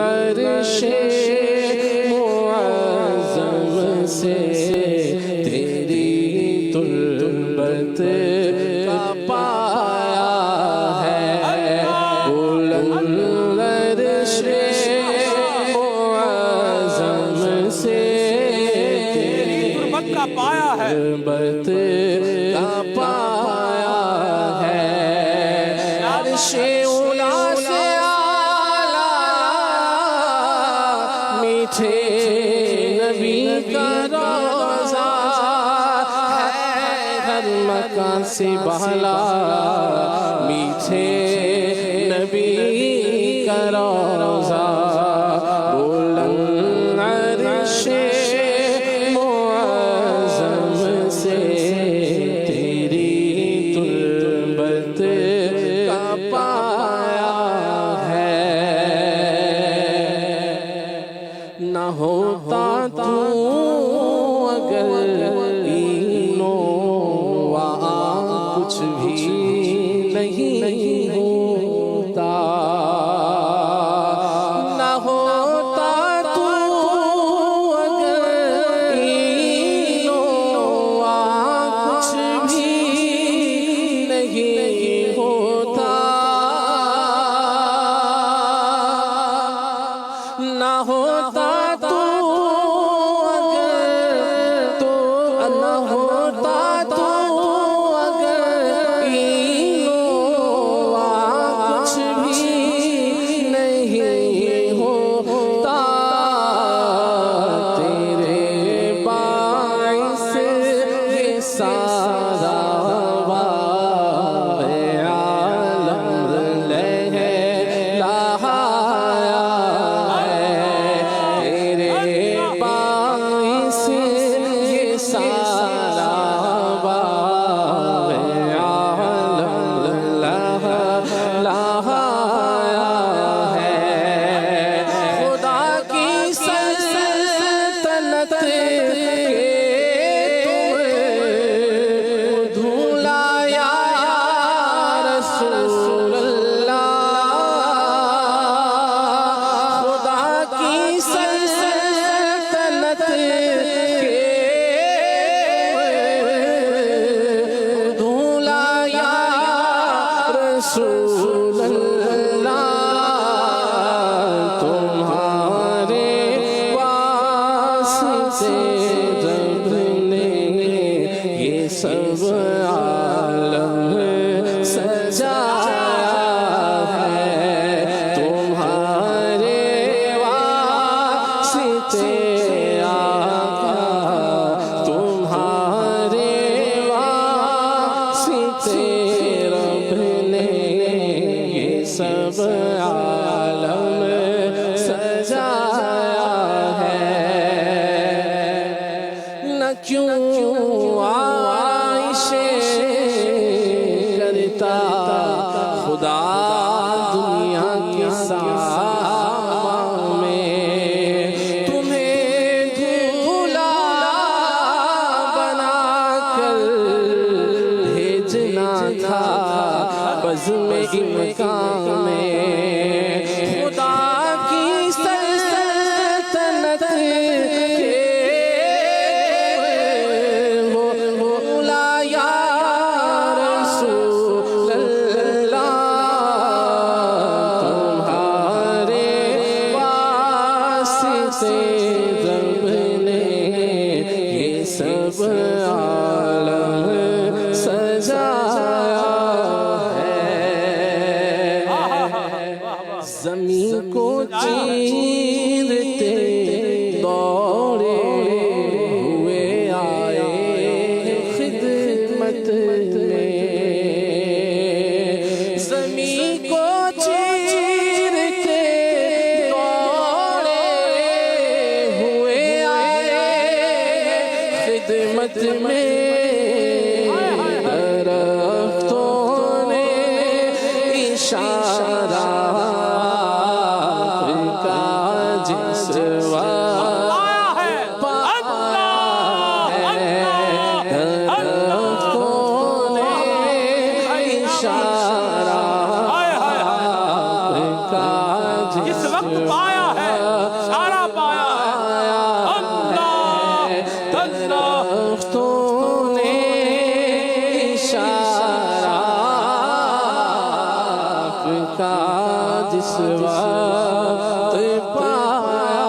عرش معظم سے تیری تربت کا پایا ہے، بلند عرش معظم سے تیری تربت کا پایا ہے، تربت کا پایا ہے، عرش اولا سے اعلیٰ میٹھے نبی کا روضہ ہے، ہر مکان سے بالا میٹھے نبی کا روضہ، بلند عرش معظم سے تیری تربت کا پایا ہے، نہ ہوتا تو اگر اینو وہاں کچھ بھی نہیں ہوتا، نہ ہوتا تو اگر اینو وہاں کچھ بھی نہیں ہوتا، نہ ہوتا تو اگر نہ ہوتا تو اگر اینو کچھ بھی نہیں ہوتا، تیرے باعث یہ سارا عالم لہرایا ہے، تیرے باعث یہ سارا عالم لہرایا ہے، خدا کی سلطنت دھولا یا رسول اللہ، خدا کی سلطنت دھولا یا رسول اللہ، تمہارے واسطے رب نے یہ سب عالم سجایا ہے، تمہارے واسطے آقا، تمہارے واسطے رب نے یہ سب عالم سجایا ہے، نہ کیوں عائشے کرتا خدا دنیا کے سامنے، تمہیں دھولا بنا کر بھیجنا تھا بزم امکان میں، خدا کی سلطنت مولا یا رسول اللہ، تمہارے واسطے رب نے یہ سب عالم سجایا ہے، زمین کو چیرتے دوڑے ہوئے آئے خدمت میں، زمین کو چیرتے دوڑے ہوئے آئے خدمت میں، درختوں نے اشارہ کا جس وقت پایا ہے، درختوں نے اشارہ کا جس وقت پایا پایا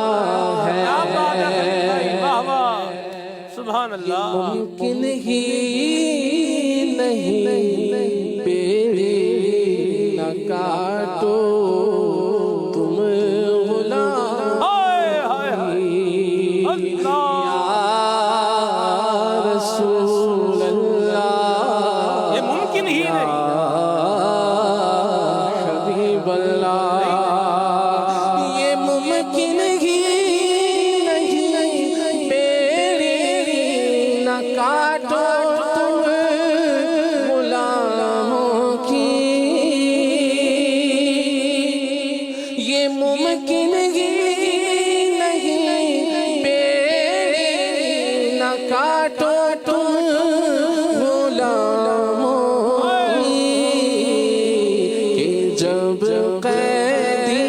ہے۔ سبحان اللہ۔ ممکن ہی نہیں پیڑی نہ کاٹو تم غلام، یا رسول اللہ، یہ ممکن ہی نہیں، حبیب اللہ، یہ ممکن ہی نہیں پیڑی نہ کاٹو تم غلاموں کی، یہ ممکن ہی نہیں پیڑی نہ کاٹو تم غلاموں کی، کہ جب قیدی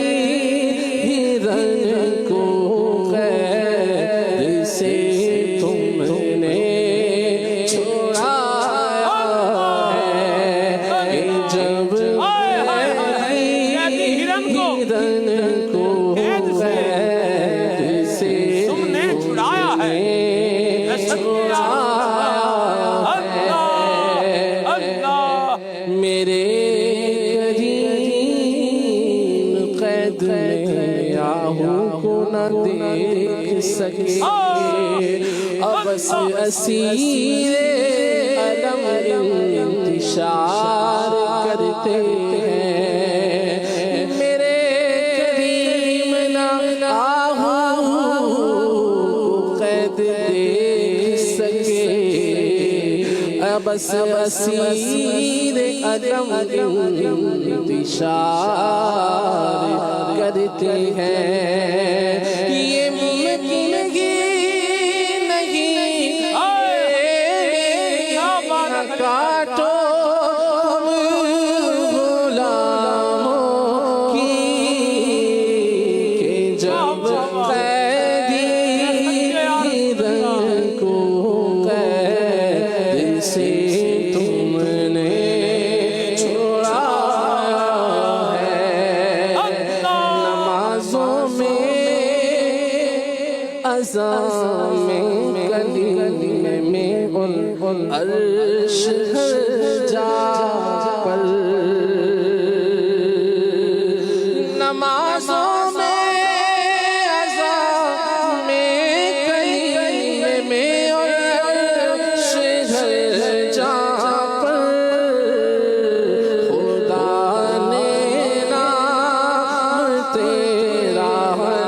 ہرن کو قید سے تم نے چھڑایا ہے، کہ جب قیدی ہرن کو قید سے تم نے چھڑایا ہے۔ میرے کریم قید میں آہوں کو نہ دیکھ سکے، اب بس اسیر علم انتشار کرتے ہیں، میرے کریم نہ آہوں کو قید دے سکے، بس اسیر علم انتشار کرتے ہیں، یہ ممکن ہی نہیں نہ کاٹو تم غلاموں کی، کہ جب قیدی ہرن کو قید سے تم نے چھڑایا ہے، نمازوں میں اذان میں کلمے میں عرش ہر جا پر، نمازوں میں اذان میں کلمے میں عرش ہر جا پر، خدا نے نام تیرا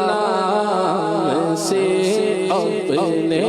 نام سے اپنے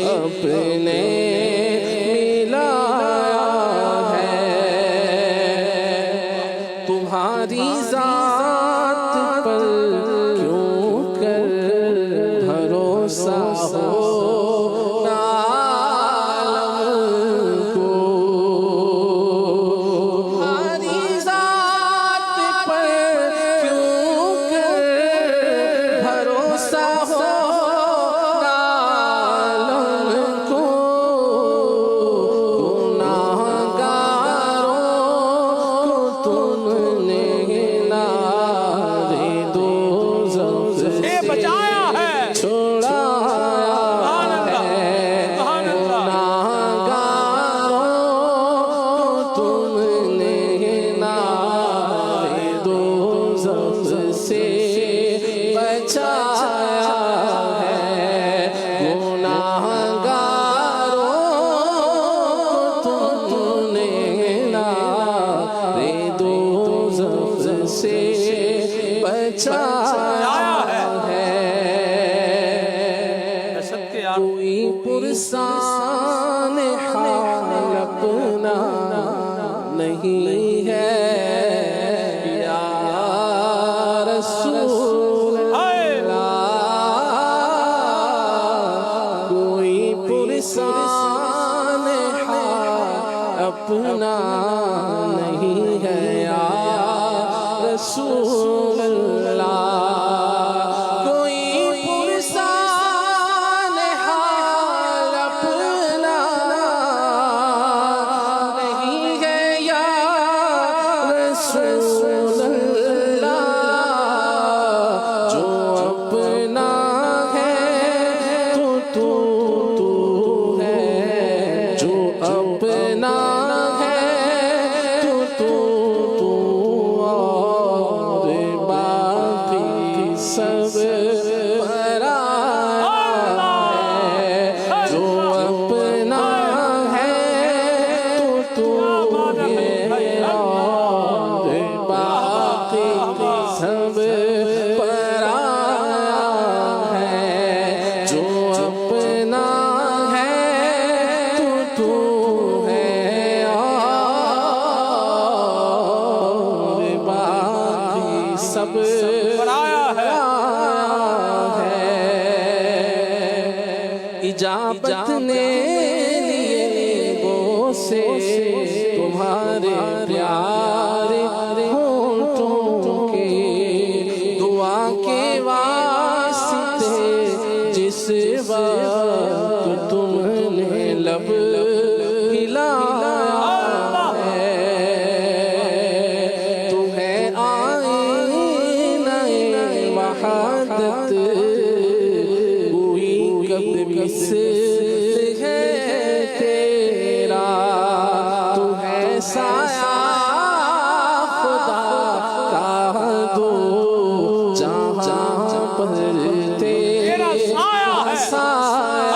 اپنے ملایا ہے۔ نہیں ہے یا رسول اللہ، کوئی پرسان اپنا نہیں ہے یا رسول اللہ، کوئی پرسان حال اپنا نہیں ہے یا رسول اللہ، جو اپنا ہے تو ہے، جو اپنا ہے تو اور باقی سب پرایا ہے، جو اپنا ہے تو ہے اور باقی سب پرایا ہے، جو اپنا ہے تو ہے اور باقی سب پرایا ہے۔ اجابت نے لیے وہ سے تمہارے پیارے ہونٹوں کے، دعا کے واسطے جس وقت تم نے لب ہلایا ہے، تمہیں آئینہ وحدت کوئی کب مثل ہے تیرا، تو ہے سایہ خدا کا دو جہاں پر تیرا سایہ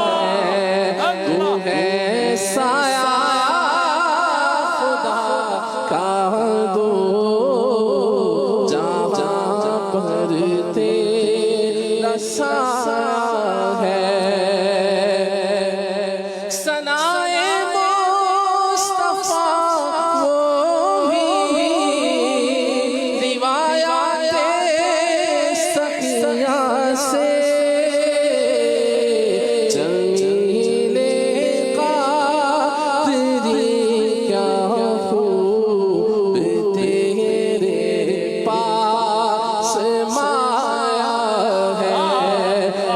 ہے، تو ہے سایہ خدا کا دو جہاں پر تیرا سایہ ہے، ثنائے مصطفیٰ وہ بھی روایات سخیاں سے، جمیل قادری کیا خوب تیرے پاس مایا ہے،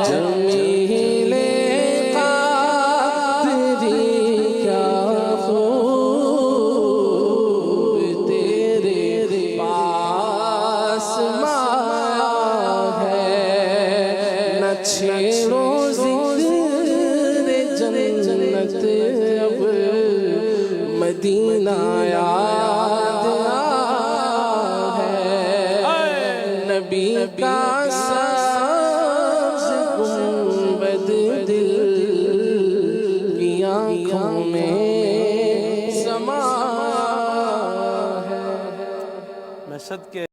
جمیل قادری کیا خوب تیرے پاس مایا ہے، نہ چھیڑو ذکر جنت اب مدینہ یاد ہے، نبی کا سبز گنبد دل کی آنکھوں میں سما ہے۔ میں صدقے